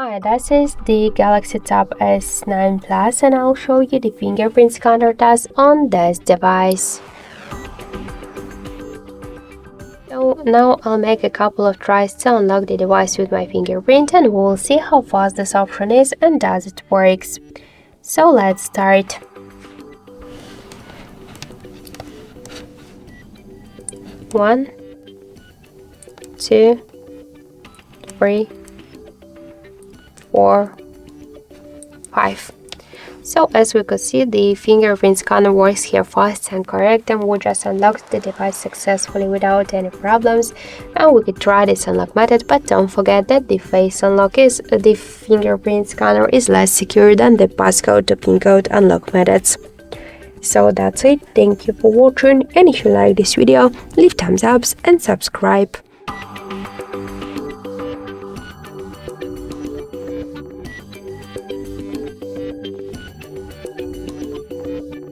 Hi, this is the Galaxy Tab S9 Plus and I'll show you the fingerprint scanner test on this device. So now I'll make a couple of tries to unlock the device with my fingerprint and we'll see how fast this option is and does it works. So let's start. One, two, three, 4, 5. So as we could see, the fingerprint scanner works here fast and correct, and we just unlocked the device successfully without any problems. And we could try this unlock method, but don't forget that the fingerprint scanner is less secure than the passcode to pin code unlock methods. So that's it. Thank you for watching, and if you like this video, leave thumbs up and subscribe.